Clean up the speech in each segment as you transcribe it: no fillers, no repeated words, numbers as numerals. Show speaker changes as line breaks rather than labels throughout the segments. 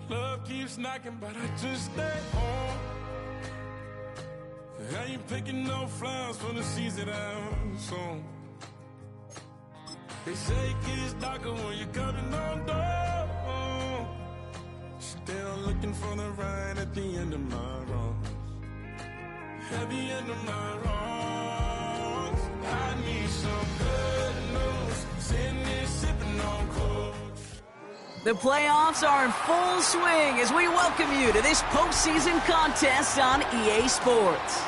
Love keeps knocking, but I just stay home. I ain't picking no flowers for the season I'm sown. They say it gets darker when you're coming on door. Still looking for the right at the end of my wrongs. At the end of my wrongs, I need some good news. Sitting here sipping on cold.
The playoffs are in full swing as we welcome you to this postseason contest on EA Sports.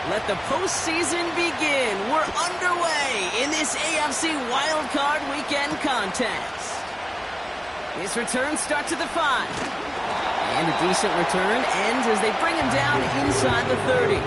Let the postseason begin. We're underway in this AFC Wildcard Weekend contest. This return starts at the 5. And a decent return ends as they bring him down inside the 30.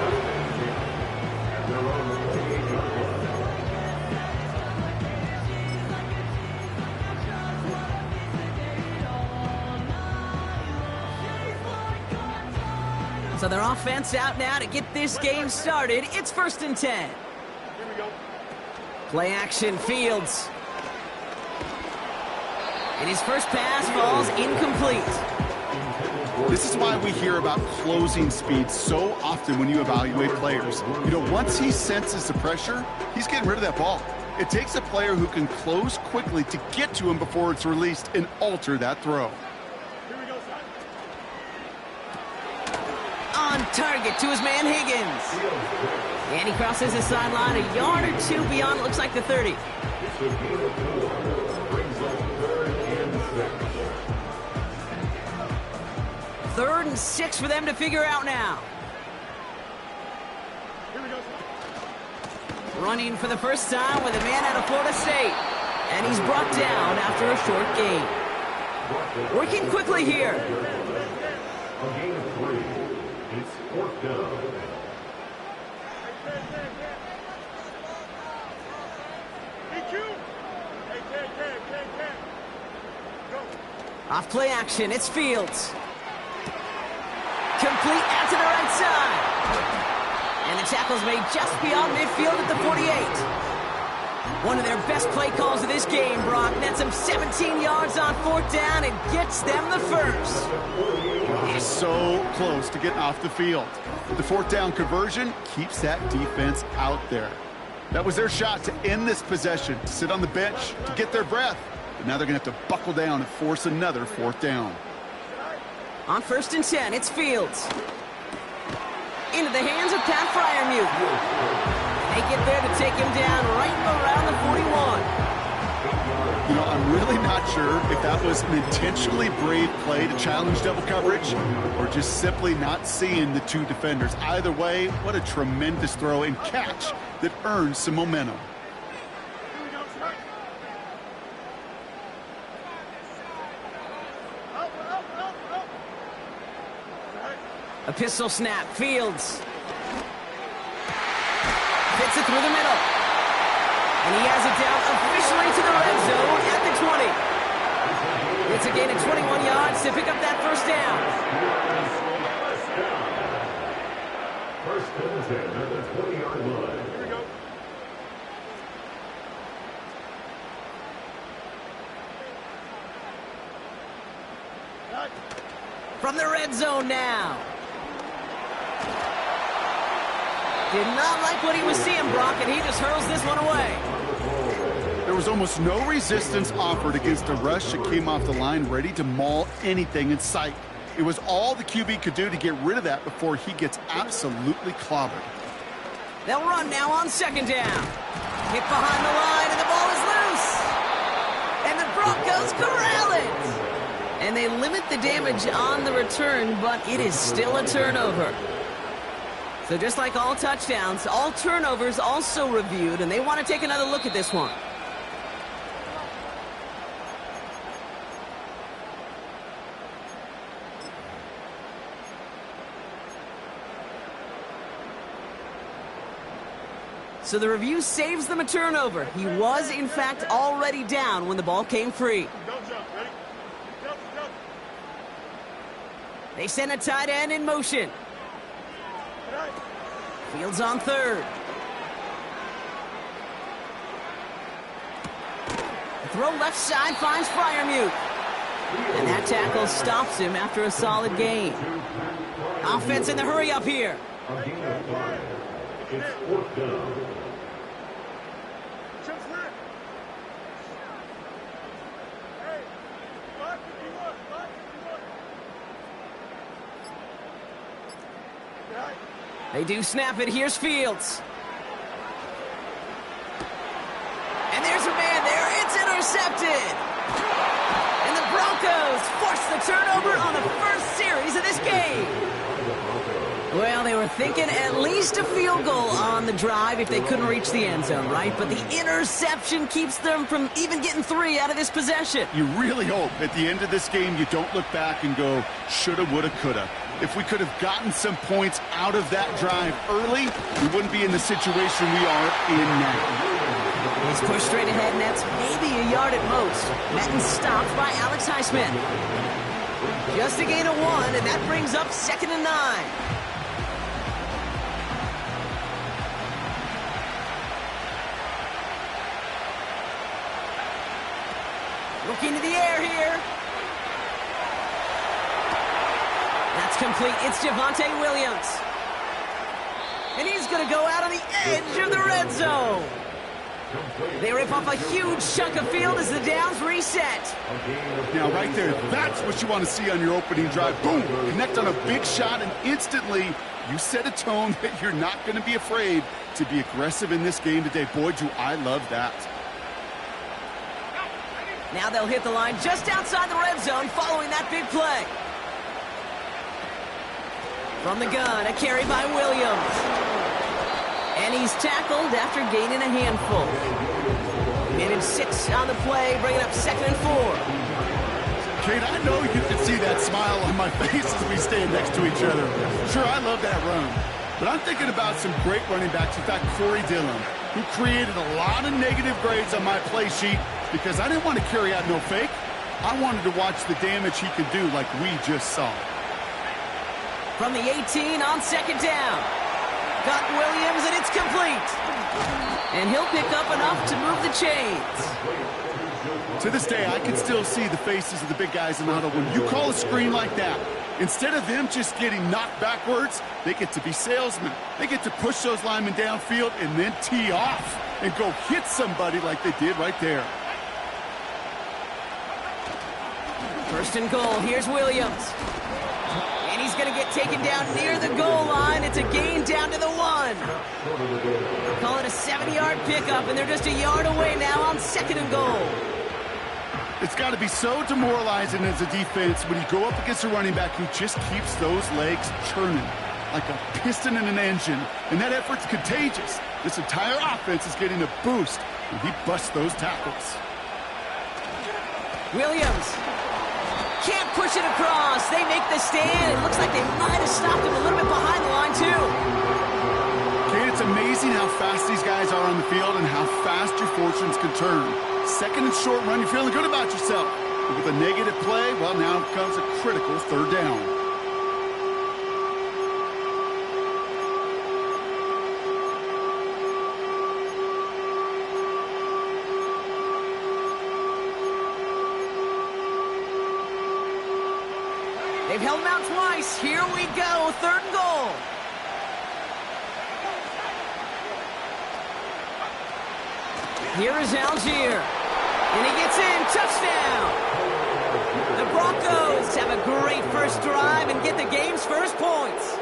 So their offense out now to get this game started. It's 1st and 10.
Here we go.
Play action, Fields. And his first pass falls incomplete.
This is why we hear about closing speed so often when you evaluate players. You know, once he senses the pressure, he's getting rid of that ball. It takes a player who can close quickly to get to him before it's released and alter that throw.
On target to his man Higgins. And he crosses the sideline a yard or two beyond, it looks like the 30. Third and 6 for them to figure out now. Running for the first time with a man out of Florida State. And he's brought down after a short gain. Working quickly here.
A gain of 3. It's 4th down.
Off play action, it's Fields. Complete out to the right side. And the tackle's made just beyond midfield at the 48. One of their best play calls of this game, Brock. Nets them 17 yards on 4th down and gets them the first.
He's so close to getting off the field. The 4th down conversion keeps that defense out there. That was their shot to end this possession, to sit on the bench, to get their breath. But now they're going to have to buckle down and force another 4th down.
On 1st and 10, it's Fields. Into the hands of Pat Fryermuth. They get there to take him down right around the 41.
You know, I'm really not sure if that was an intentionally brave play to challenge double coverage or just simply not seeing the two defenders. Either way, what a tremendous throw and catch that earns some momentum.
A pistol snap, Fields. Fits it through the middle. And he has it down officially to the red zone at the 20. It's a gain of 21 yards to pick up that first down.
First and 10 at the 20-yard line.
Here we go.
From the red zone now. Did not like what he was seeing, Brock, and he just hurls this one away.
There was almost no resistance offered against a rush that came off the line ready to maul anything in sight. It was all the QB could do to get rid of that before he gets absolutely clobbered.
They'll run now on 2nd down. Hit behind the line, and the ball is loose. And the Broncos corral it. And they limit the damage on the return, but it is still a turnover. So just like all touchdowns, all turnovers also reviewed, and they want to take another look at this one. So the review saves them a turnover. He was, in fact, already down when the ball came free. They send a tight end in motion. Fields on third. The throw left side finds Freiermuth. And that tackle stops him after a solid gain. Offense in the hurry up here.
It's fourth down.
They do snap it. Here's Fields. And there's a man there. It's intercepted. And the Broncos force the turnover on the first series of this game. Well, they were thinking at least a field goal on the drive if they couldn't reach the end zone, right? But the interception keeps them from even getting 3 out of this possession.
You really hope at the end of this game you don't look back and go, shoulda, woulda, coulda. If we could have gotten some points out of that drive early, we wouldn't be in the situation we are in now.
He's pushed straight ahead, and that's maybe a yard at most. Met and stopped by Alex Highsmith. Just a gain of 1, and that brings up 2nd and 9. Looking to the air here. That's complete. It's Javonte Williams. And he's going to go out on the edge of the red zone. They rip off a huge chunk of field as the downs reset.
Now, right there, that's what you want to see on your opening drive. Boom! Connect on a big shot, and instantly you set a tone that you're not going to be afraid to be aggressive in this game today. Boy, do I love that.
Now they'll hit the line just outside the red zone following that big play. From the gun, a carry by Williams. And he's tackled after gaining a handful. Managed 6 on the play, bringing up 2nd and 4.
Kate, I know you can see that smile on my face as we stand next to each other. Sure, I love that run. But I'm thinking about some great running backs. In fact, Corey Dillon, who created a lot of negative grades on my play sheet because I didn't want to carry out no fake. I wanted to watch the damage he could do like we just saw.
From the 18 on 2nd down. Got Williams, and it's complete. And he'll pick up enough to move the chains.
To this day, I can still see the faces of the big guys in the huddle. When you call a screen like that, instead of them just getting knocked backwards, they get to be salesmen. They get to push those linemen downfield and then tee off and go hit somebody like they did right there.
1st and goal. Here's Williams. And he's going to get taken down near the goal line. It's a gain down to the 1. Call it a 70-yard pickup, and they're just a yard away now on 2nd and goal.
It's got to be so demoralizing as a defense when you go up against a running back who just keeps those legs churning like a piston in an engine. And that effort's contagious. This entire offense is getting a boost when he busts those tackles.
Williams can't push it across. They make the stand. It looks like they might have stopped him a little bit behind the line, too.
Kate, it's amazing how fast these guys are on the field and how fast your fortunes can turn. 2nd and short run, you're feeling good about yourself. But with a negative play, well, now comes a critical 3rd down.
They've held him out twice. Here we go. 3rd and goal. Here is Algier. And he gets in. Touchdown. The Broncos have a great first drive and get the game's first points.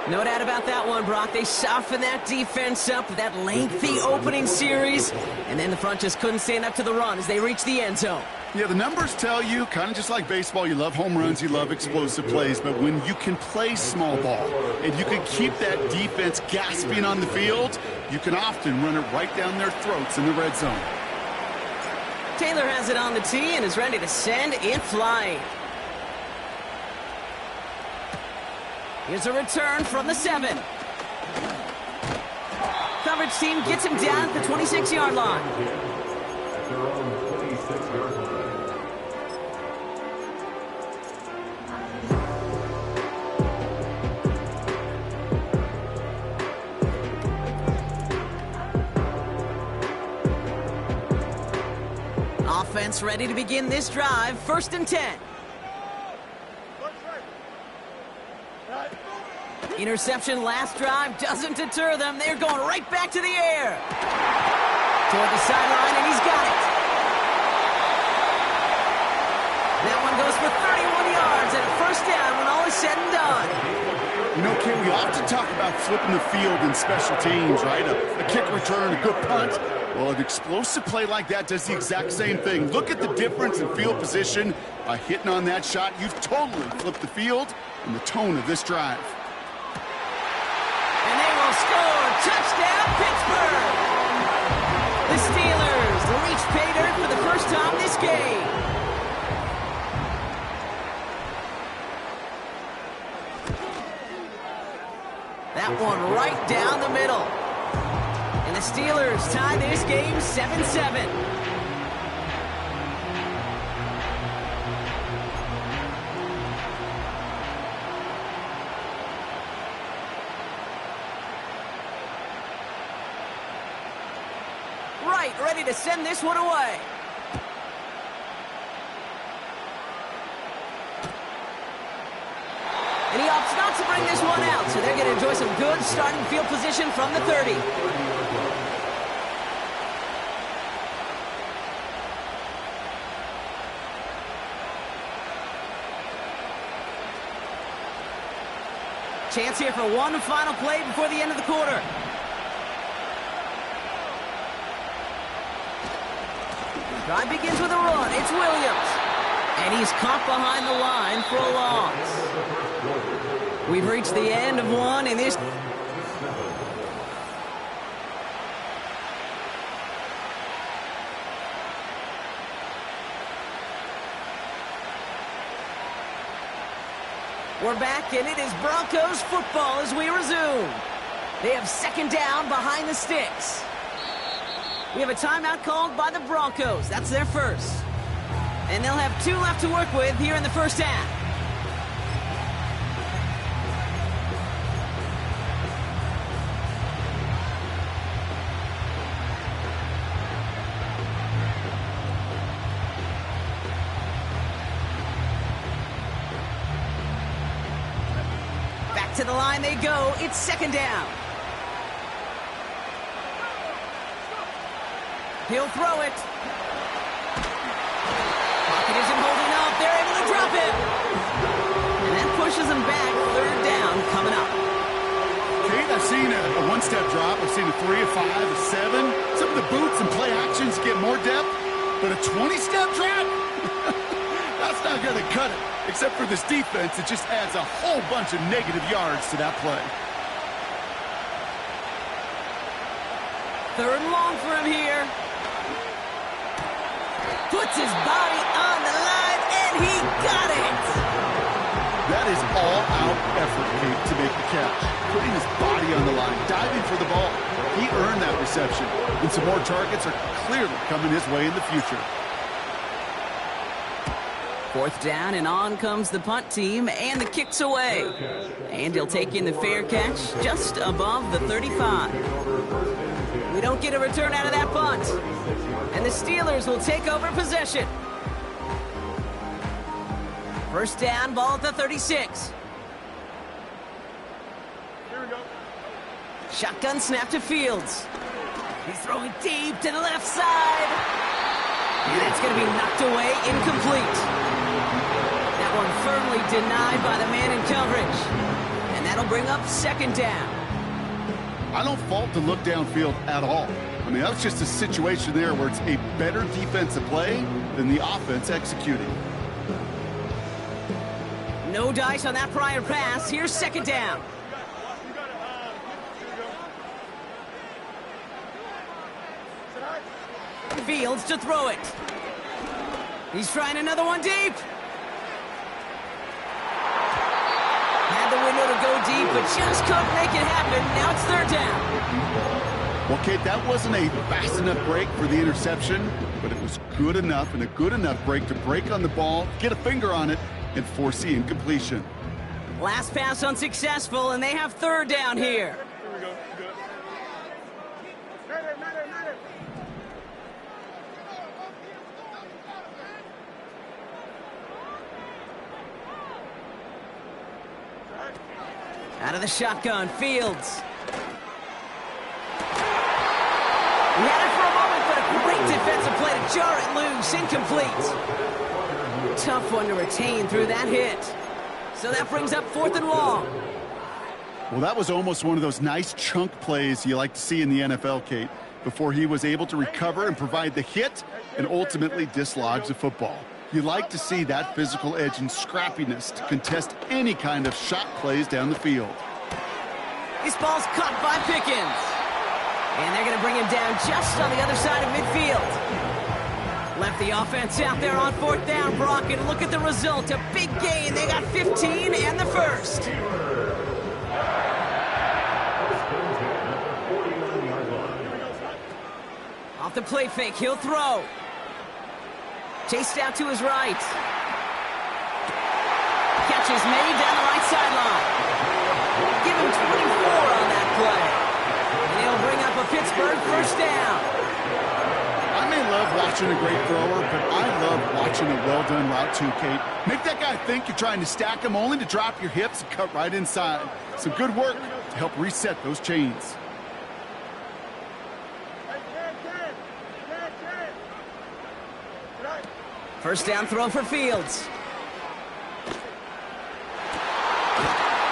No doubt about that one, Brock. They softened that defense up with that lengthy opening series. And then the front just couldn't stand up to the run as they reached the end zone.
Yeah, the numbers tell you, kind of just like baseball, you love home runs, you love explosive plays, but when you can play small ball and you can keep that defense gasping on the field, you can often run it right down their throats in the red zone.
Taylor has it on the tee and is ready to send it flying. Here's a return from the 7. coverage team gets him down at the 26-yard line.
At their own 26-yard line.
Offense ready to begin this drive. 1st and 10. Interception last drive doesn't deter them. They're going right back to the air. Toward the sideline, and he's got it. That one goes for 31 yards and a 1st down when all is said and done.
You know, Ken, we often talk about flipping the field in special teams, right? A kick return, a good punt. Well, an explosive play like that does the exact same thing. Look at the difference in field position. By hitting on that shot, you've totally flipped the field and the tone of this drive.
And they will score. Touchdown, Pittsburgh! The Steelers reach pay dirt for the first time this game. That one right down the middle. And the Steelers tie this game 7-7. Right, ready to send this one away. And he opts not to bring this one out, so they're going to enjoy some good starting field position from the 30. Chance here for one final play before the end of the quarter. Drive begins with a run. It's Williams. And he's caught behind the line for a loss. We've reached the end of one in this. We're back, and it is Broncos football as we resume. They have 2nd down behind the sticks. We have a timeout called by the Broncos. That's their first. And they'll have 2 left to work with here in the 1st half. Back to the line they go. It's 2nd down. He'll throw it. Pocket isn't holding up. They're able to drop it. And that pushes him back. 3rd down coming up.
Kate, I've seen a one-step drop. I've seen a 3, a 5, a 7. Some of the boots and play actions get more depth. But a 20-step drop? That's not going to cut it. Except for this defense, it just adds a whole bunch of negative yards to that play.
3rd and long for him here. Puts his body on the line, and he got it!
That is all-out effort, Kate, to make the catch. Putting his body on the line, diving for the ball. He earned that reception, and some more targets are clearly coming his way in the future.
4th down, and on comes the punt team, and the kick's away. And he'll take in the fair catch just above the 35. We don't get a return out of that punt. And the Steelers will take over possession. 1st down, ball at the 36.
Here we go.
Shotgun snap to Fields. He's throwing deep to the left side. And that's going to be knocked away, incomplete. That one firmly denied by the man in coverage. And that'll bring up 2nd down.
I don't fault the look downfield at all. I mean, that was just a situation there where it's a better defensive play than the offense executing.
No dice on that prior pass. Here's 2nd down. Fields to throw it. He's trying another one deep. Had the window to go deep, but just couldn't make it happen. Now it's 3rd down.
Well, Kate, that wasn't a fast enough break for the interception, but it was good enough and a good enough break to break on the ball, get a finger on it, and force the incompletion.
Last pass unsuccessful, and they have third down here. Out of the shotgun, Fields. He had it for a moment, but a great defensive play to jar it loose. Incomplete. Tough one to retain through that hit. So that brings up 4th and long.
Well, that was almost one of those nice chunk plays you like to see in the NFL, Kate, before he was able to recover and provide the hit and ultimately dislodge the football. You like to see that physical edge and scrappiness to contest any kind of shot plays down the field.
This ball's caught by Pickens. And they're going to bring him down just on the other side of midfield. Left the offense out there on 4th down, Brock, and look at the result. A big gain. They got 15 and the first. Off the play fake, he'll throw. Chased out to his right. Catch is made down the right sideline. Give him 24 on that play. And he'll bring up a Pittsburgh first down.
I may love watching a great thrower, but I love watching a well-done route too, Kate. Make that guy think you're trying to stack him only to drop your hips and cut right inside. Some good work to help reset those chains.
First down throw for Fields.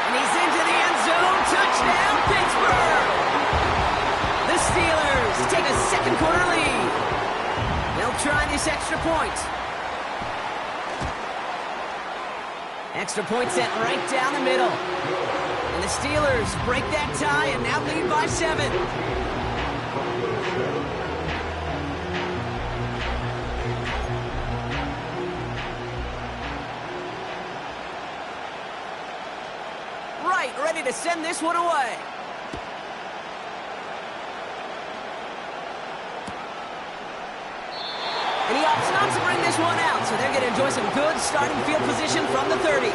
And he's into the end zone. Touchdown, Pittsburgh! The Steelers take a second quarter lead. They'll try this extra point. Extra point set right down the middle. And the Steelers break that tie and now lead by 7. Ready to send this one away. And he opts not to bring this one out, so they're going to enjoy some good starting field position from the 30.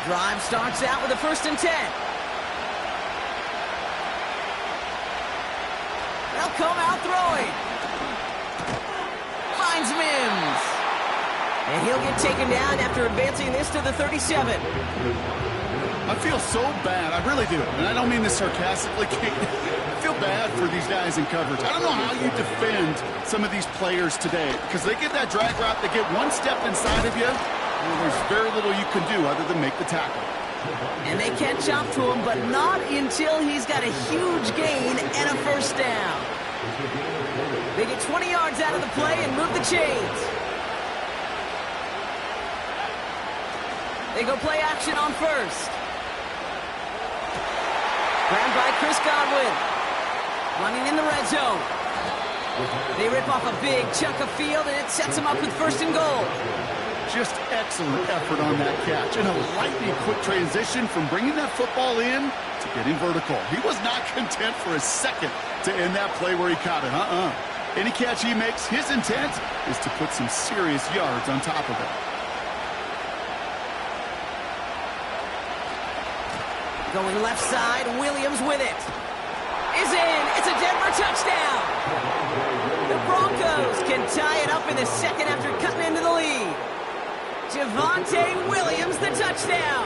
Drive starts out with a 1st and 10. They'll come out throwing. Finds Mims. And he'll get taken down after advancing this to the 37.
I feel so bad. I really do. And I don't mean this sarcastically, Kate. I feel bad for these guys in coverage. I don't know how you defend some of these players today because they get that drag route, they get one step inside of you, and there's very little you can do other than make the tackle.
And they catch up to him, but not until he's got a huge gain and a first down. They get 20 yards out of the play and move the chains. They go play action on first. Grabbed by Chris Godwin. Running in the red zone. They rip off a big chunk of field, and it sets them up with 1st and goal.
Just excellent effort on that catch. And a lightning quick transition from bringing that football in to getting vertical. He was not content for a second to end that play where he caught it. Any catch he makes, his intent is to put some serious yards on top of it.
Going left side, Williams with it. Is in. It's a Denver touchdown. The Broncos can tie it up in the second after cutting into the lead. Javonte Williams, the touchdown.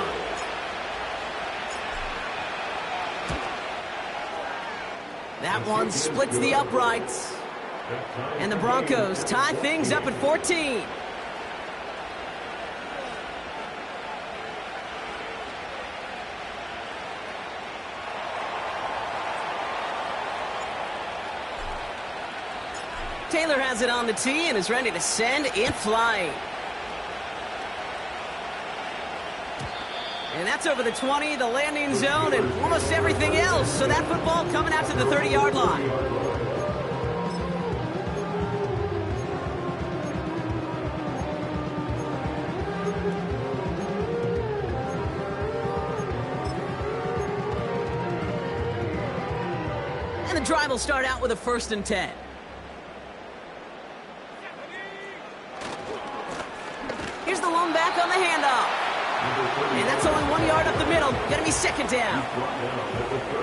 That one splits the uprights. And the Broncos tie things up at 14. Taylor has it on the tee and is ready to send it flying. And that's over the 20, the landing zone, and almost everything else. So that football coming out to the 30-yard line. And the drive will start out with a 1st and 10. Here's the lone back on the handoff. And that's only 1 yard up the middle. Going to be 2nd down.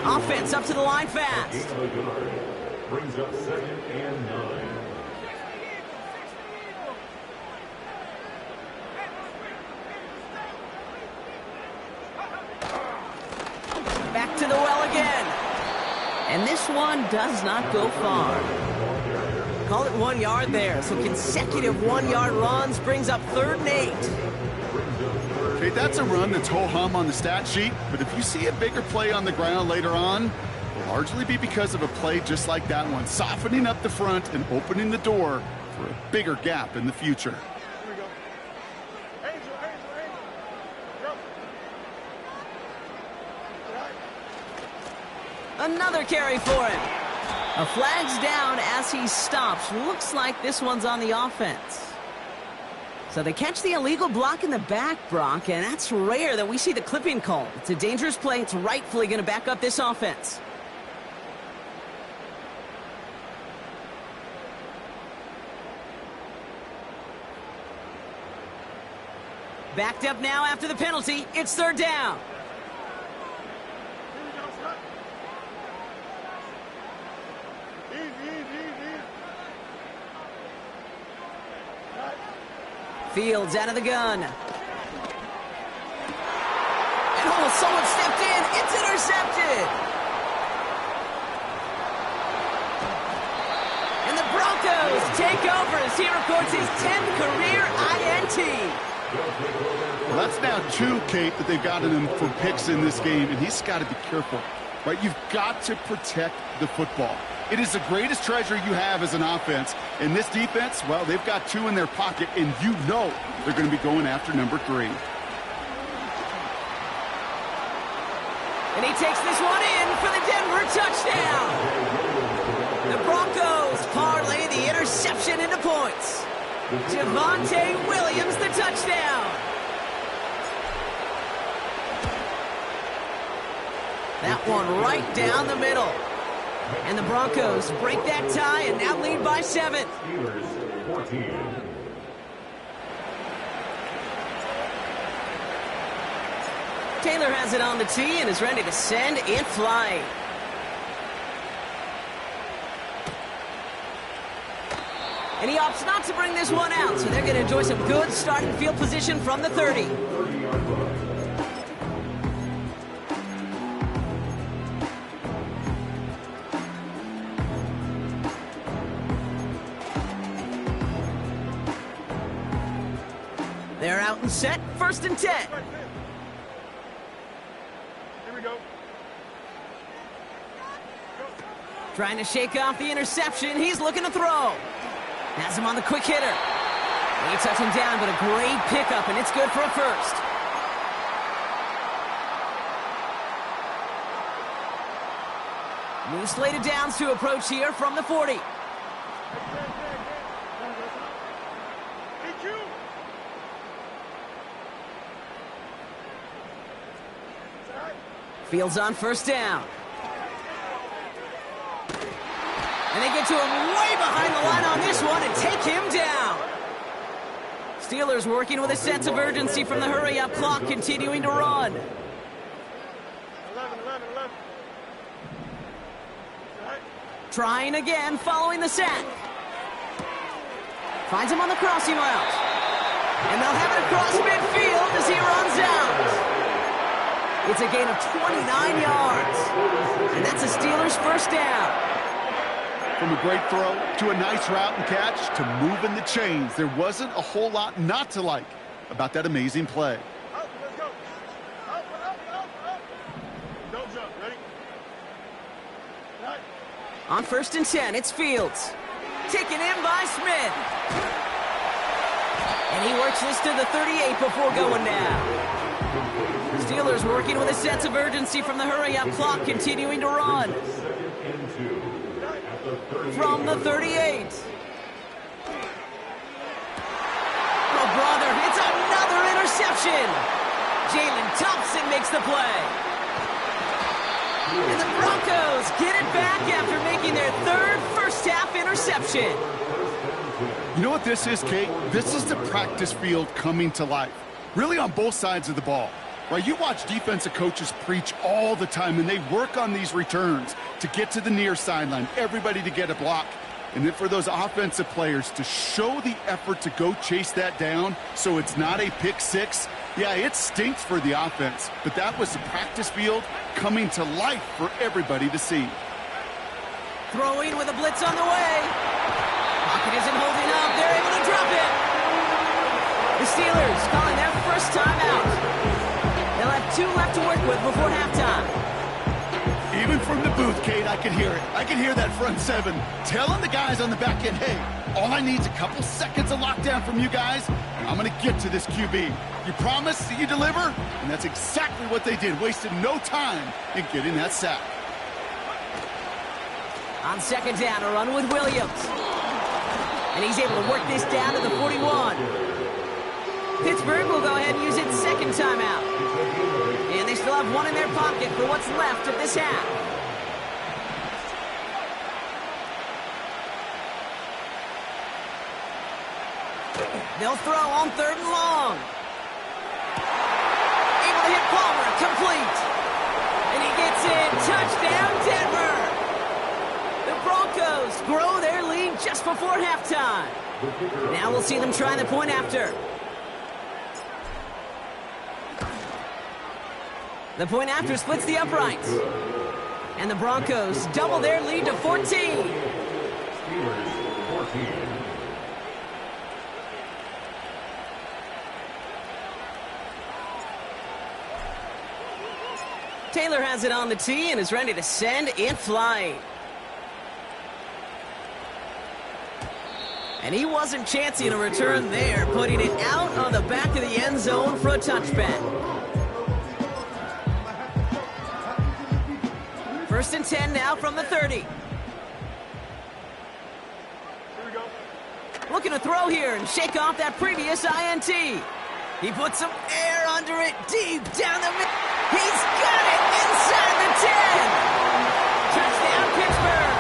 Offense up to the line fast.
Brings up 2nd and 9.
Back to the well again. And this one does not go far. Call it 1 yard there. So consecutive 1-yard runs brings up 3rd and 8.
Okay, that's a run that's ho-hum on the stat sheet, but if you see a bigger play on the ground later on, it'll largely be because of a play just like that one, softening up the front and opening the door for a bigger gap in the future.
Another carry for him. A flag's down as he stops. Looks like this one's on the offense. So they catch the illegal block in the back, Brock, and that's rare that we see the clipping call. It's a dangerous play. It's rightfully going to back up this offense. Backed up now after the penalty. It's 3rd down. Fields out of the gun. And oh, someone stepped in. It's intercepted. And the Broncos take over as he records his 10th career INT.
Well, that's now 2, Kate, that they've gotten him for picks in this game, and he's got to be careful, right? You've got to protect the football. It is the greatest treasure you have as an offense. And this defense, well, they've got 2 in their pocket, and you know they're going to be going after number 3.
And he takes this one in for the Denver touchdown. The Broncos parlay the interception into points. Javonte Williams, the touchdown. That one right down the middle. And the Broncos break that tie and now lead by 7.
Steelers 14.
Taylor has it on the tee and is ready to send in flight. And he opts not to bring this one out, so they're going to enjoy some good starting field position from the 30. They're out and set, 1st and 10.
Here we go.
Trying to shake off the interception. He's looking to throw. Has him on the quick hitter. They touch him down, but a great pickup, and it's good for a 1st. New slated downs to approach here from the 40. Fields on 1st down. And they get to him way behind the line on this one and take him down. Steelers working with a sense of urgency from the hurry-up clock, continuing to run.
11.
Trying again, following the sack. Finds him on the crossing route. And they'll have it across midfield as he runs out. It's a gain of 29 yards. And that's a Steelers 1st down.
From a great throw to a nice route and catch to moving the chains, there wasn't a whole lot not to like about that amazing play.
Up, let's go. Up. Don't jump. Ready? Right.
On 1st and 10, it's Fields. Taken in by Smith. And he works this to the 38 before going down. Steelers working with a sense of urgency from the hurry-up clock, continuing to run. From the 38. Oh, brother, it's another interception. Jalen Thompson makes the play. And the Broncos Broncos get it back after making their third first-half interception.
You know what this is, Kate? This is the practice field coming to life. Really on both sides of the ball. Right? You watch defensive coaches preach all the time, and they work on these returns to get to the near sideline, everybody to get a block. And then for those offensive players to show the effort to go chase that down so it's not a pick six, yeah, it stinks for the offense. But that was the practice field coming to life for everybody to see.
Throwing with a blitz on the way. Pocket isn't holding up. They're able to drop it. The Steelers calling their first timeout. They'll have 2 left to work with before halftime.
Even from the booth, Kate, I can hear it. I can hear that front seven telling the guys on the back end, hey, all I need is a couple seconds of lockdown from you guys, and I'm going to get to this QB. You promise that you deliver? And that's exactly what they did, wasted no time in getting that sack.
On second down, a run with Williams. And he's able to work this down to the 41. Pittsburgh will go ahead and use its second timeout. And they still have 1 in their pocket for what's left of this half. They'll throw on 3rd and long. Able to hit Palmer, complete. And he gets in, touchdown Denver. The Broncos grow their lead just before halftime. Now we'll see them try the point after. The point after splits the uprights. And the Broncos double their lead to 14.
Steelers 14.
Taylor has it on the tee and is ready to send it flying. And he wasn't chancing a return there, putting it out on the back of the end zone for a touchback. 1st and 10 now from the 30.
Here we go.
Looking to throw here and shake off that previous INT. He puts some air under it deep down the middle. He's got it inside the 10. Touchdown, Pittsburgh.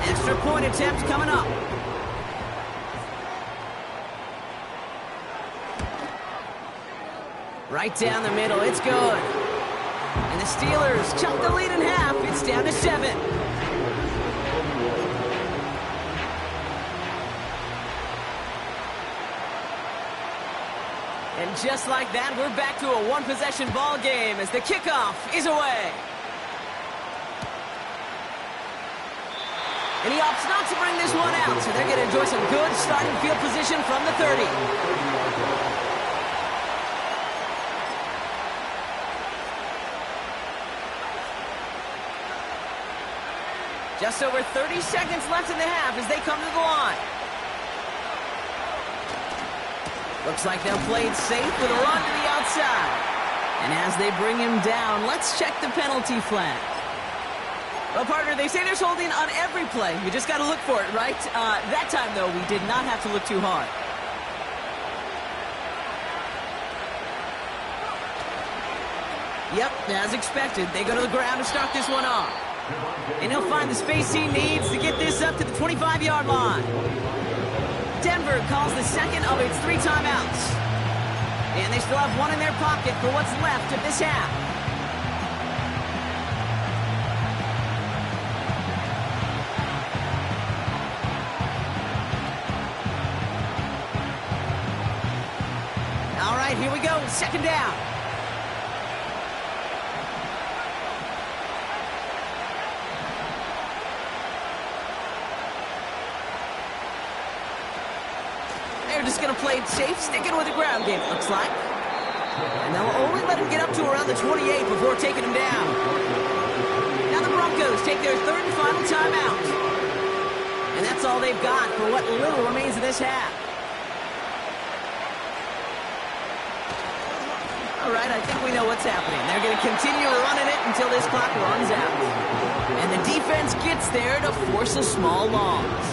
Extra point attempt coming up. Right down the middle, it's good. And the Steelers chunk the lead in half. It's down to 7. And just like that, we're back to a 1-possession ball game as the kickoff is away. And he opts not to bring this one out, so they're going to enjoy some good starting field position from the 30. Just over 30 seconds left in the half as they come to the line. Looks like they'll play it safe with a run to the outside. And as they bring him down, let's check the penalty flag. Well, partner, they say there's holding on every play. You just got to look for it, right? That time, though, we did not have to look too hard. Yep, as expected, they go to the ground to start this one off. And he'll find the space he needs to get this up to the 25-yard line. Denver calls the second of its 3 timeouts. And they still have 1 in their pocket for what's left of this half. All right, here we go. 2nd down. They're just going to play it safe, sticking with the ground game, it looks like. And they'll only let him get up to around the 28 before taking him down. Now the Broncos take their 3rd and final timeout. And that's all they've got for what little remains of this half. All right, I think we know what's happening. They're going to continue running it until this clock runs out. And the defense gets there to force a small loss.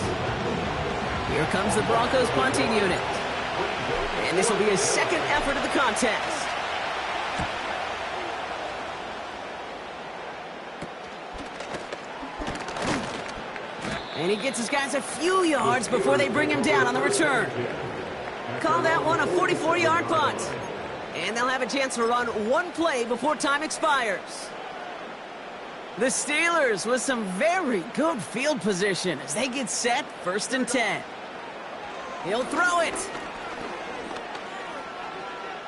Here comes the Broncos punting unit. And this will be his 2nd effort of the contest. And he gets his guys a few yards before they bring him down on the return. Call that one a 44-yard punt. And they'll have a chance to run one play before time expires. The Steelers with some very good field position as they get set 1st and 10. He'll throw it.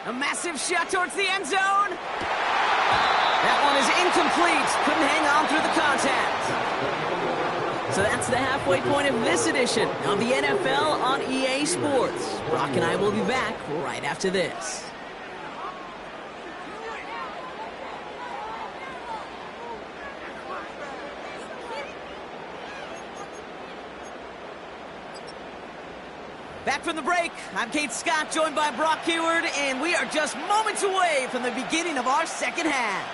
A massive shot towards the end zone. That one is incomplete. Couldn't hang on through the contact. So that's the halfway point of this edition of the NFL on EA Sports. Brock and I will be back right after this. Back from the break, I'm Kate Scott, joined by Brock Keyword, and we are just moments away from the beginning of our second half.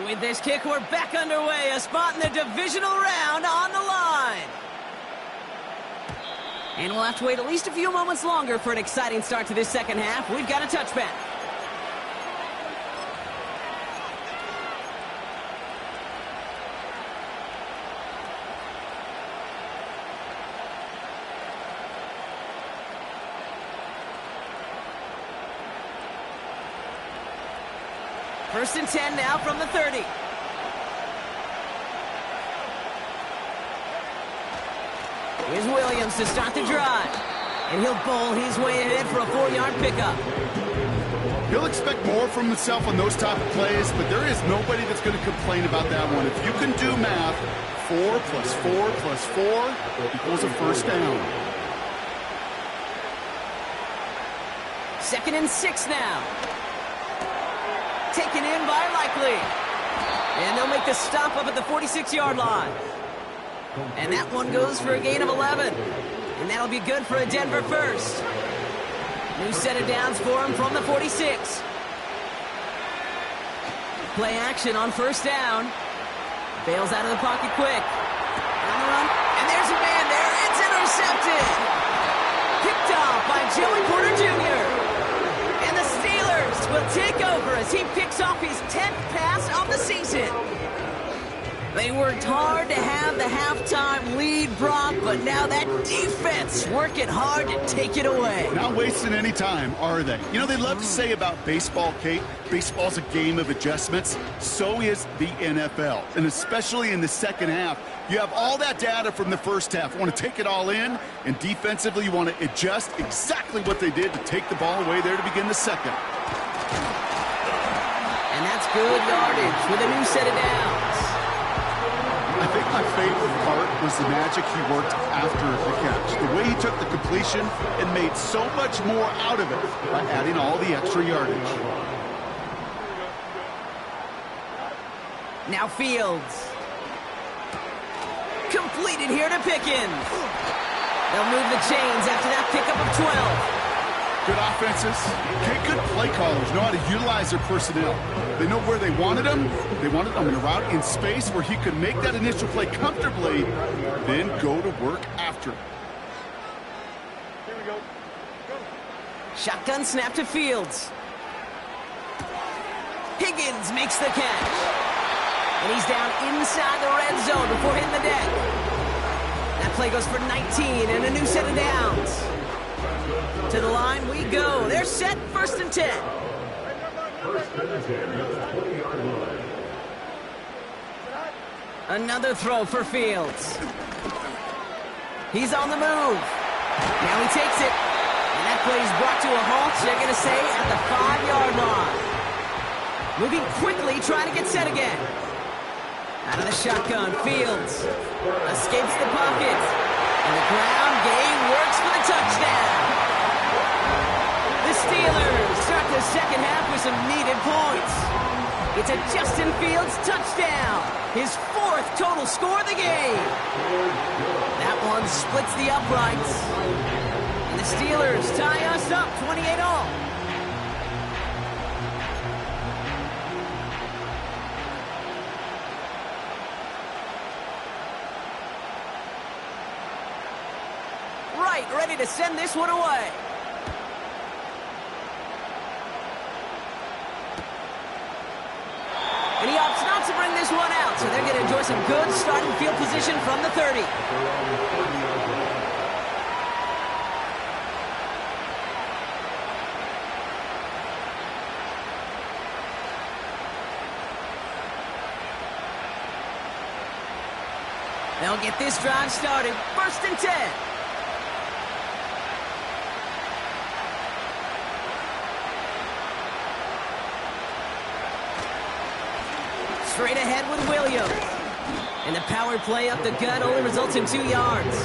With this kick, we're back underway, a spot in the divisional round on the line. And we'll have to wait at least a few moments longer for an exciting start to this second half. We've got a touchback. First and 10 now from the 30. Here's Williams to start the drive. And he'll bowl his way ahead for a 4-yard pickup.
He'll expect more from himself on those type of plays, but there is nobody that's going to complain about that one. If you can do math, 4 plus 4 plus 4 equals a first down.
2nd and 6 now. Taken in by Likely. And they'll make the stop up at the 46-yard line. And that one goes for a gain of 11. And that'll be good for a Denver first. New set of downs for him from the 46. Play action on first down. Bails out of the pocket quick. On the run. And there's a man there. It's intercepted. Picked off by Joey Porter Jr. And the Steelers will take over as he picks off his 10th pass of the season. They worked hard to have the halftime lead, Brock, but now that defense working hard to take it away.
Not wasting any time, are they? You know, they love to say about baseball, Kate, baseball's a game of adjustments. So is the NFL. And especially in the second half, you have all that data from the first half. You want to take it all in, and defensively you want to adjust exactly what they did to take the ball away there to begin the second.
And that's good yardage with a new set of downs.
I think my favorite part was the magic he worked after the catch. The way he took the completion and made so much more out of it by adding all the extra yardage.
Now Fields. Completed here to Pickens. They'll move the chains after that pickup of 12.
Good offenses. Okay, good play callers know how to utilize their personnel. They know where they wanted them. They wanted them in a route in space where he could make that initial play comfortably, then go to work after.
Here we go. Go.
Shotgun snap to Fields. Higgins makes the catch. And he's down inside the red zone before hitting the deck. That play goes for 19 and a new set of downs. To the line we go. They're set, 1st and 10.
First and 10 at the 20-yard line.
Another throw for Fields. He's on the move. Now he takes it. And that play is brought to a halt, they're going to say, at the 5-yard line. Moving quickly, trying to get set again. Out of the shotgun, Fields escapes the pocket. And the ground game works for the touchdown. The Steelers start the second half with some needed points. It's a Justin Fields touchdown. His 4th total score of the game. That one splits the uprights. And the Steelers tie us up 28-all. Ready to send this one away. bring this one out, so they're going to enjoy some good starting field position from the 30. They'll get this drive started. 1st and 10. Straight ahead with Williams. And the power play up the gut only results in 2 yards.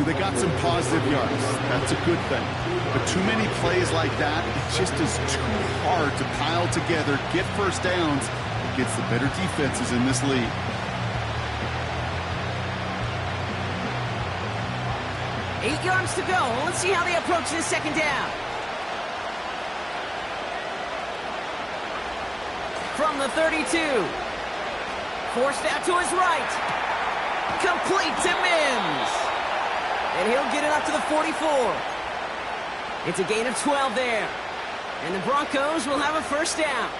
They got some positive yards. That's a good thing. But too many plays like that, it just is too hard to pile together, get first downs against the better defenses in this league.
Eight yards to go. Let's see how they approach this 2nd down. From the 32. Forced out to his right. Complete to Mims. And he'll get it up to the 44. It's a gain of 12 there. And the Broncos will have a 1st down.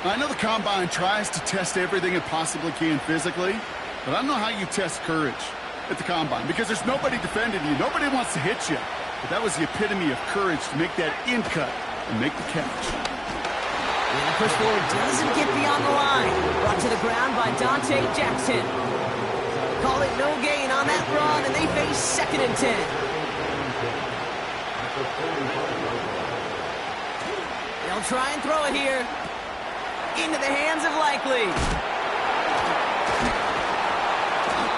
I know the Combine tries to test everything it possibly can physically, but I don't know how you test courage at the Combine, because there's nobody defending you. Nobody wants to hit you. But that was the epitome of courage to make that in cut and make the catch.
And the push forward doesn't get beyond the line. Brought to the ground by Dante Jackson. Call it no gain on that run, and they face 2nd and 10. They'll try and throw it here. Into the hands of Likely.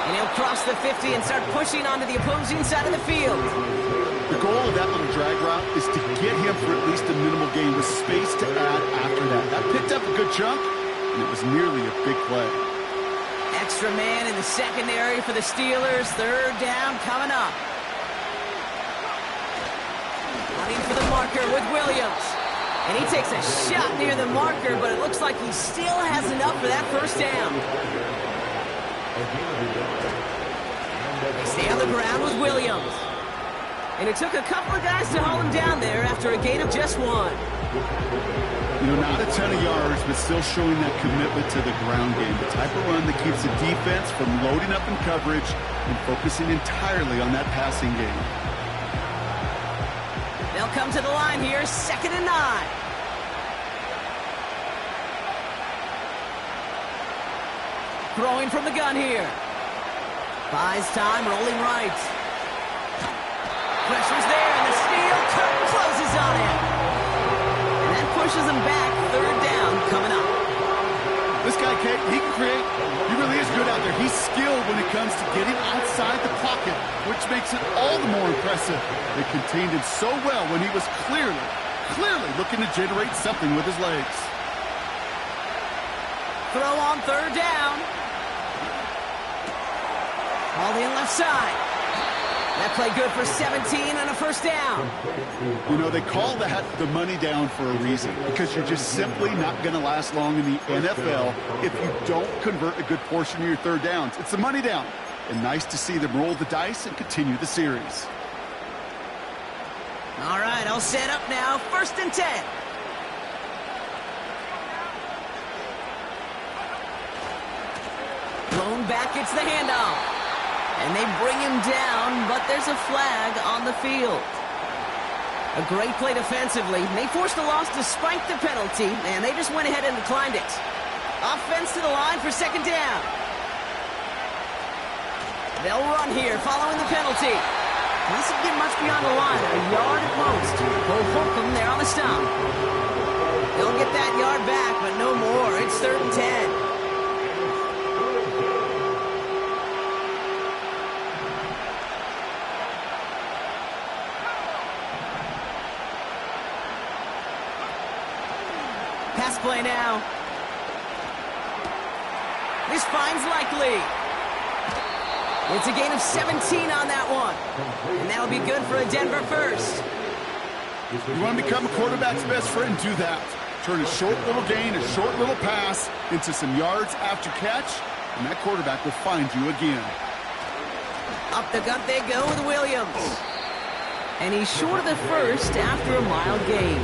And he'll cross the 50 and start pushing onto the opposing side of the field.
The goal of that little drag route is to get him for at least a minimal gain with space to add after that. That picked up a good chunk, and it was nearly a big play.
Extra man in the secondary for the Steelers. 3rd down coming up. Running for the marker with Williams. And he takes a shot near the marker, but it looks like he still has enough for that 1st down. They stay on the ground with Williams. And it took a couple of guys to hold him down there after a gain of just 1.
You know, not a ton of yards, but still showing that commitment to the ground game. The type of run that keeps the defense from loading up in coverage and focusing entirely on that passing game.
They'll come to the line here, 2nd and 9. Throwing from the gun here. Buys time, rolling right. Pressure's there, and the steel curtain closes on him. And that pushes him back. 3rd down coming up.
This guy, Kate, he can create. He really is good out there. He's skilled when it comes to getting outside the pocket, which makes it all the more impressive. They contained him so well when he was clearly looking to generate something with his legs.
Throw on 3rd down. All in left side. That play good for 17 and a 1st down.
You know, they call that the money down for a reason, because you're just simply not going to last long in the NFL if you don't convert a good portion of your 3rd downs. It's the money down. And nice to see them roll the dice and continue the series.
All right, all set up now. 1st and 10. Blown back, it's the handoff. And they bring him down, but there's a flag on the field. A great play defensively. They forced a loss despite the penalty, and they just went ahead and declined it. Offense to the line for 2nd down. They'll run here following the penalty. Doesn't get much beyond the line, a yard at most. Bo Holcomb there on the stop. They'll get that yard back, but no more. It's 3rd and 10. Pass play now. This finds Likely. It's a gain of 17 on that one. And that'll be good for a Denver 1st.
You want to become a quarterback's best friend? Do that. Turn a short little gain, a short little pass into some yards after catch, and that quarterback will find you again.
Up the gut they go with Williams. And he's short of the 1st after a mild gain.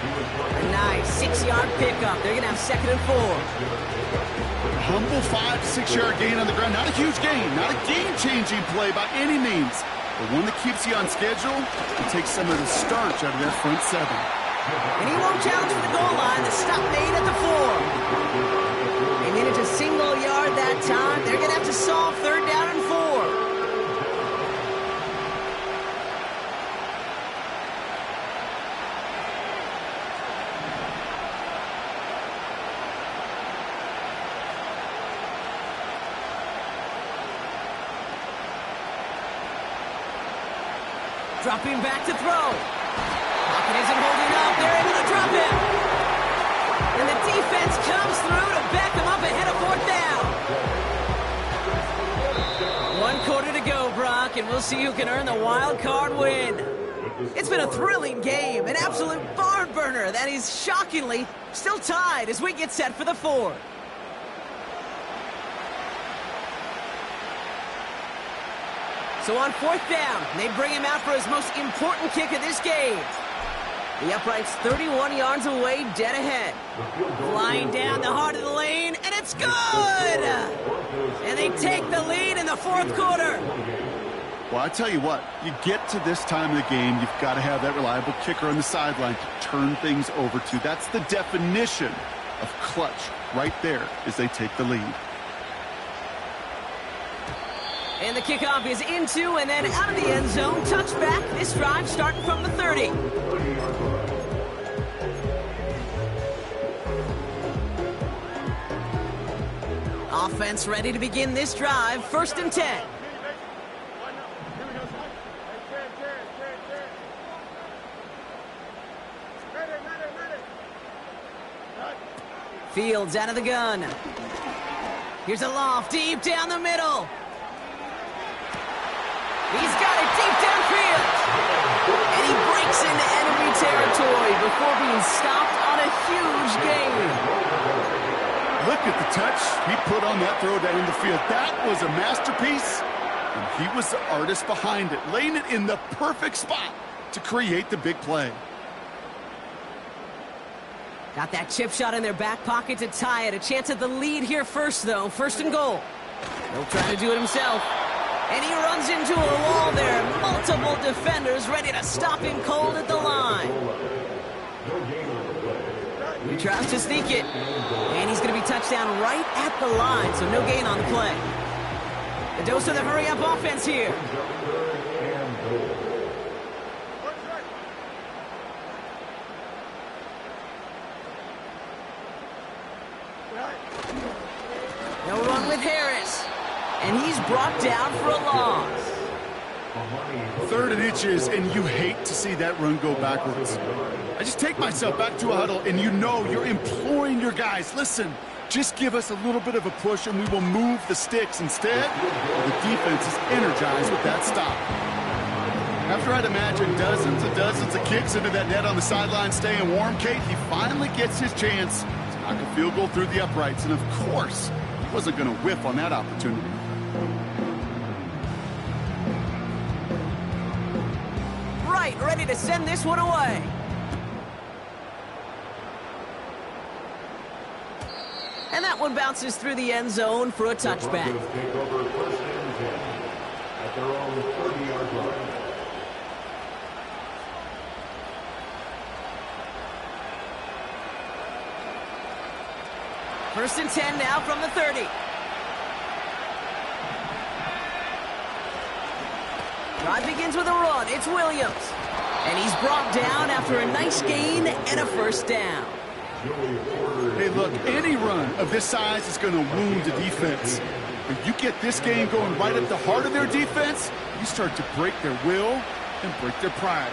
A nice 6-yard pickup. They're going to have 2nd and 4.
A humble 5 to 6 yard gain on the ground. Not a huge gain, not a game-changing play by any means, but one that keeps you on schedule and takes some of the starch out of that front 7.
And he won't challenge for the goal line. The stop made at the 4. They made it to single yard that time. They're going to have to solve 3rd down and 4. Dropping back to throw. Pocket isn't holding up. They're able to drop him. And the defense comes through to back him up ahead of 4th down. 1 quarter to go, Brock, and we'll see who can earn the wild card win. It's been a thrilling game, an absolute barn burner that is shockingly still tied as we get set for the 4th. So on 4th down, they bring him out for his most important kick of this game. The upright's 31 yards away, dead ahead. Flying down the heart of the lane, and it's good! And they take the lead in the 4th quarter.
Well, I tell you what, you get to this time of the game, you've got to have that reliable kicker on the sideline to turn things over to. That's the definition of clutch right there as they take the lead.
And the kickoff is into and then out of the end zone. Touchback. This drive starting from the 30. Offense ready to begin this drive. 1st and 10. Fields out of the gun. Here's a loft deep down the middle. He's got it deep downfield. And he breaks into enemy territory before being stopped on a huge gain.
Look at the touch he put on that throw down in the field. That was a masterpiece, and he was the artist behind it, laying it in the perfect spot to create the big play.
Got that chip shot in their back pocket to tie it. A chance at the lead here first, though. 1st and goal. He'll try to do it himself. And he runs into a wall there. Multiple defenders ready to stop him cold at the line. He tries to sneak it. And he's going to be touched down right at the line, so no gain on the play. The dose of the hurry-up offense here. They'll run with Harris. And he's brought down for a loss.
3rd and inches, and you hate to see that run go backwards. I just take myself back to a huddle, and you know you're imploring your guys, listen, just give us a little bit of a push, and we will move the sticks. Instead, the defense is energized with that stop. After I'd imagine dozens and dozens of kicks into that net on the sideline staying warm, Kate, he finally gets his chance to knock a field goal through the uprights, and of course, he wasn't going to whiff on that opportunity.
Right, ready to send this one away. And that one bounces through the end zone for a touchback.
Take over 1st and 10 at their own 30-yard line.
First and 10 now from the 30. Drive begins with a run. It's Williams. And he's brought down after a nice gain and a 1st down.
Hey, look, any run of this size is going to wound the defense. But you get this game going right at the heart of their defense, you start to break their will and break their pride.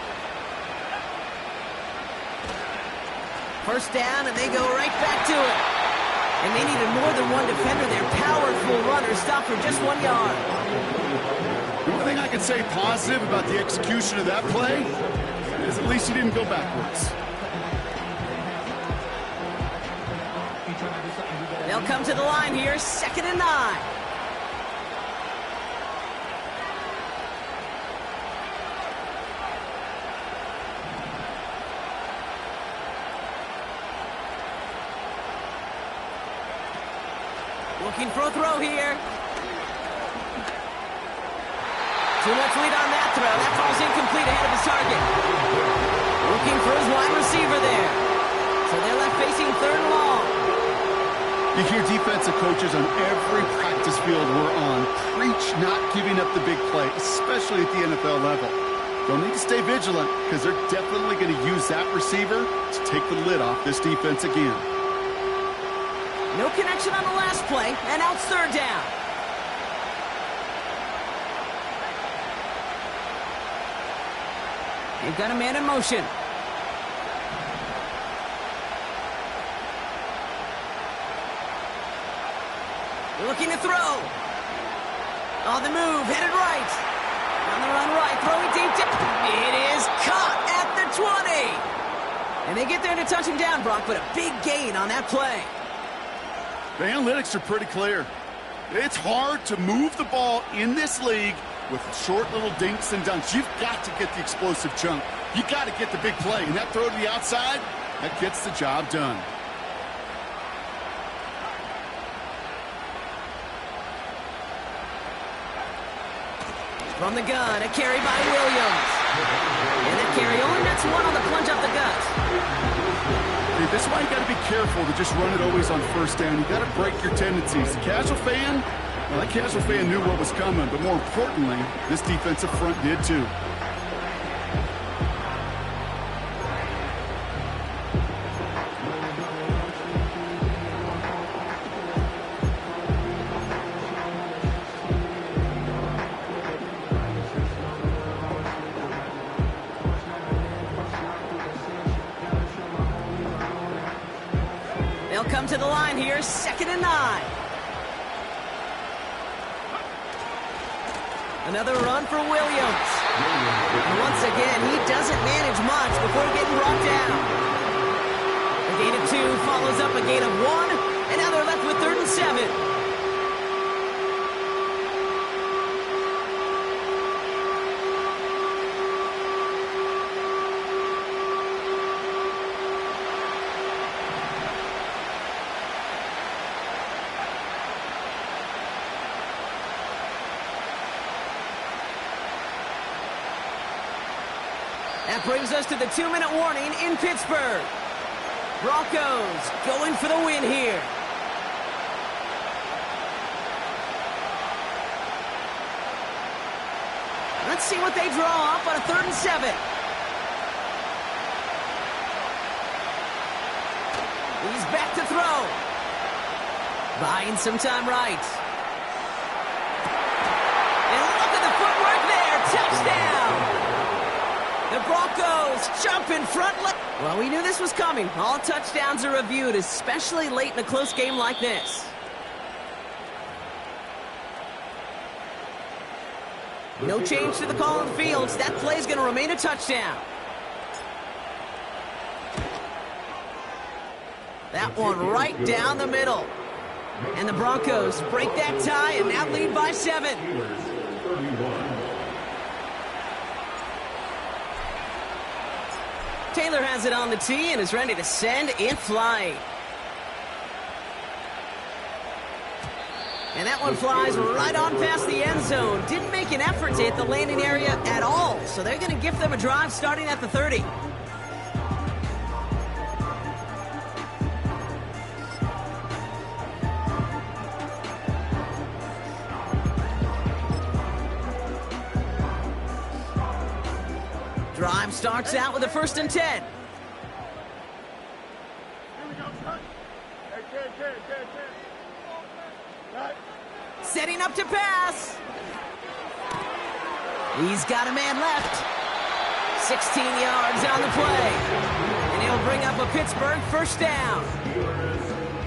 1st down, and they go right back to it. And they needed more than one defender. Their powerful runner stopped for just 1 yard.
The one thing I can say positive about the execution of that play is at least he didn't go backwards.
They'll come to the line here, 2nd and 9. Looking for a throw here. Too much lead on that throw. That falls incomplete ahead of his target. Looking for his wide receiver there. So they're left facing third and long.
You hear defensive coaches on every practice field we're on preach not giving up the big play, especially at the NFL level. They'll need to stay vigilant because they're definitely going to use that receiver to take the lid off this defense again.
No connection on the last play, and now it's third down. They've got a man in motion. Looking to throw. On the move, headed right. On the run right, throwing deep. It is caught at the 20. And they get there to touch him down, Brock, but a big gain on that play.
The analytics are pretty clear. It's hard to move the ball in this league with short little dinks and dunks. You've got to get the explosive chunk. You've got to get the big play. And that throw to the outside, that gets the job done.
From the gun, a carry by Williams. And that carry only nets one on the plunge up the gut.
Hey, this is why you got to be careful to just run it always on first down. You got to break your tendencies. The casual fan, well, that casual fan knew what was coming, but more importantly, this defensive front did too.
They'll come to the line here, 2nd and 9. Another run for Williams. And once again, he doesn't manage much before getting brought down. A gain of 2 follows up a gain of 1, and now they're left with 3rd and 7. That brings us to the 2-minute warning in Pittsburgh. Broncos going for the win here. Let's see what they draw up on a 3rd and 7. He's back to throw. Buying some time right. And look at the footwork there. Touchdown. The Broncos jump in front. Well, we knew this was coming. All touchdowns are reviewed, especially late in a close game like this. No change to the call on the field. That play's going to remain a touchdown. That one right down the middle. And the Broncos break that tie and now lead by 7. Taylor has it on the tee and is ready to send it flying. And that one flies right on past the end zone. Didn't make an effort to hit the landing area at all. So they're going to gift them a drive starting at the 30. Drive starts out with a 1st and 10.
Here we go, cut. Hey, Cut.
Setting up to pass. He's got a man left. 16 yards on the play. And he'll bring up a Pittsburgh 1st down.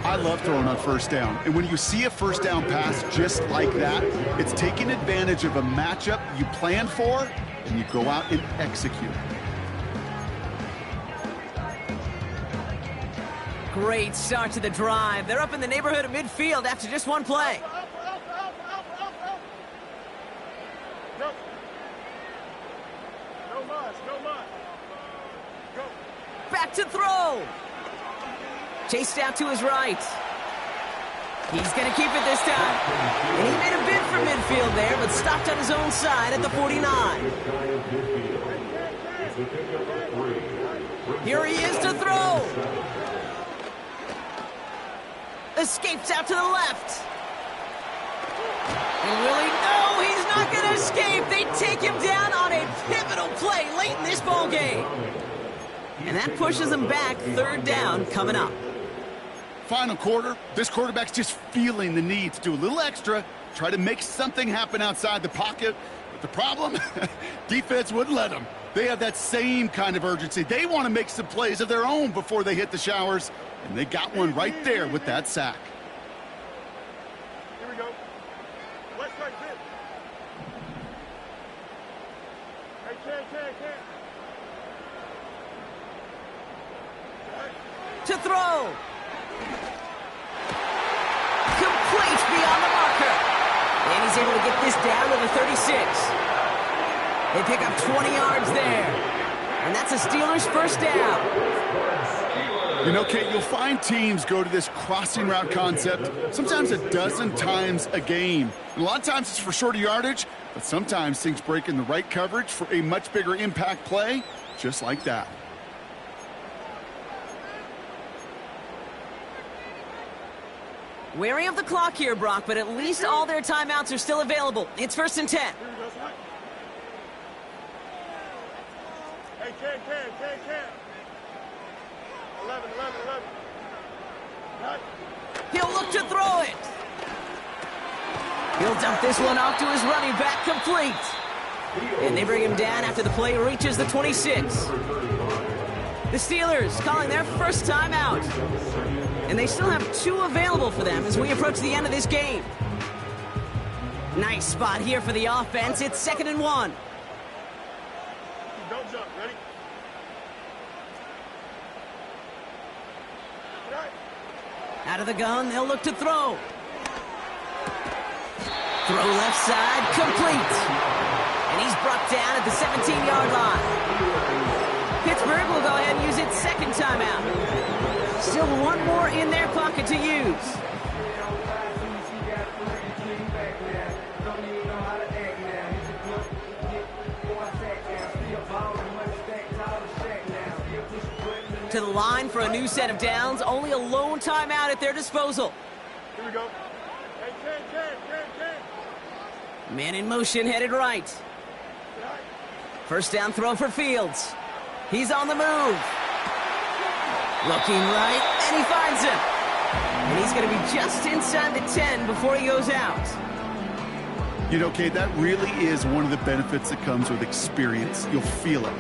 I love throwing on 1st down. And when you see a 1st down pass just like that, it's taking advantage of a matchup you planned for, and you go out and execute.
Great start to the drive. They're up in the neighborhood of midfield after just one play.
Go.
Back to throw. Chased out to his right. He's going to keep it this time. And he made a bid for midfield there, but stopped on his own side at the 49. Here he is to throw. Escapes out to the left. And will he? No, he's not going to escape. They take him down on a pivotal play late in this ball game. And that pushes him back. Third down coming up.
Final quarter, this quarterback's just feeling the need to do a little extra, try to make something happen outside the pocket. But the problem, defense wouldn't let them. They have that same kind of urgency. They want to make some plays of their own before they hit the showers, and they got one right there with that sack.
Here we go. West right pitch. Hey, Ken.
To throw. Complete beyond the marker. And he's able to get this down to the 36. They pick up 20 yards there. And that's a Steelers first down.
You know, Kate, you'll find teams go to this crossing route concept sometimes a dozen times a game. And a lot of times it's for shorter yardage, but sometimes things break in the right coverage for a much bigger impact play, just like that.
Wary of the clock here, Brock, but at least all their timeouts are still available. It's 1st and 10.
Here we go. Hey, Ken. 11. Right.
He'll look to throw it. He'll dump this one off to his running back, complete. And they bring him down after the play reaches the 26. The Steelers calling their first timeout. And they still have 2 available for them as we approach the end of this game. Nice spot here for the offense. It's 2nd and 1.
Don't jump. Ready? Right.
Out of the gun, they'll look to throw. Throw left side, complete. And he's brought down at the 17-yard line. Pittsburgh will go ahead and use its second timeout. Still one more in their pocket to use. To the line for a new set of downs. Only a lone timeout at their disposal.
Here we go. Hey, Ken.
Man in motion, headed right. First down throw for Fields. He's on the move. Looking right, and he finds him. And he's going to be just inside the 10 before he goes out.
You know, Kate, that really is one of the benefits that comes with experience. You'll feel it.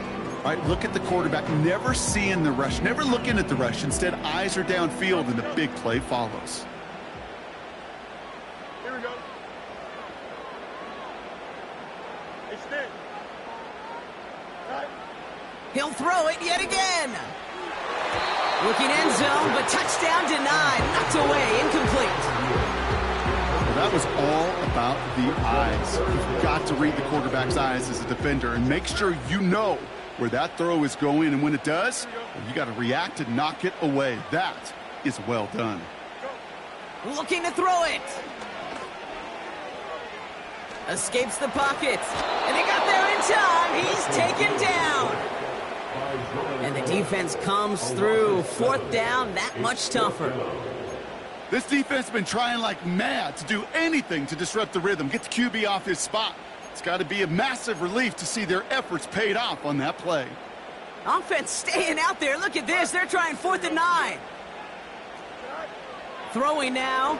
All right, look at the quarterback, never seeing the rush, never looking at the rush. Instead, eyes are downfield, and the big play follows.
Here we go. Extend. Right.
He'll throw it yet again. Looking end zone, but touchdown denied. Knocked away, incomplete.
Well, that was all about the eyes. You've got to read the quarterback's eyes as a defender and make sure you know where that throw is going. And when it does, well, you got to react and knock it away. That is well done.
Looking to throw it. Escapes the pocket. And he got there in time. He's taken down. And the defense comes through. 4th down, that much tougher.
This defense has been trying like mad to do anything to disrupt the rhythm, get the QB off his spot. It's got to be a massive relief to see their efforts paid off on that play.
Offense staying out there. Look at this. They're trying 4th and 9. Throwing now.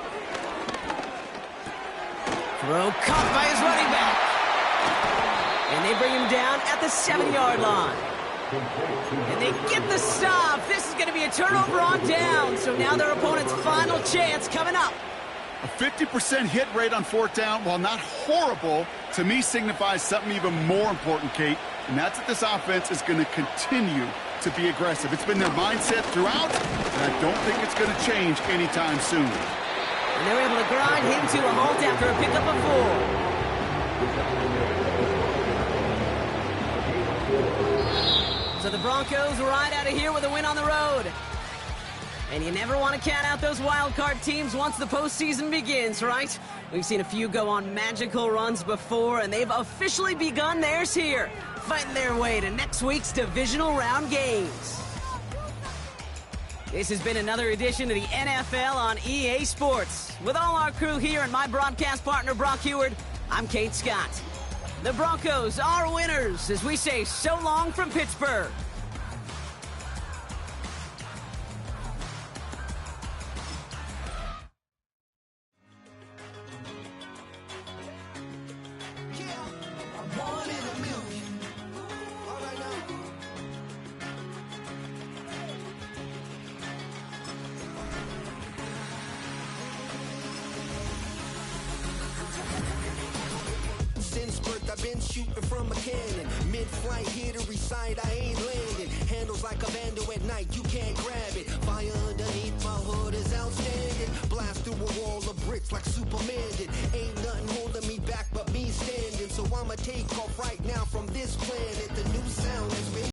Throw caught by his running back. And they bring him down at the 7-yard line. And they get the stop. This is going to be a turnover on down. So now their opponent's final chance coming up.
A 50% hit rate on 4th down, while not horrible, to me signifies something even more important, Kate. And that's that this offense is going to continue to be aggressive. It's been their mindset throughout, and I don't think it's going to change anytime soon.
And they're able to grind him to a halt after a pickup of 4. So the Broncos ride out of here with a win on the road. And you never want to count out those wild card teams once the postseason begins, right? We've seen a few go on magical runs before, and they've officially begun theirs here, fighting their way to next week's divisional round games. This has been another edition of the NFL on EA Sports. With all our crew here and my broadcast partner, Brock Heward, I'm Kate Scott. The Broncos are winners as we say so long from Pittsburgh.
I've been shooting from a cannon. Mid-flight, here to recite, I ain't landing. Handles like a vandal at night, you can't grab it. Fire underneath my hood is outstanding. Blast through a wall of bricks like Superman.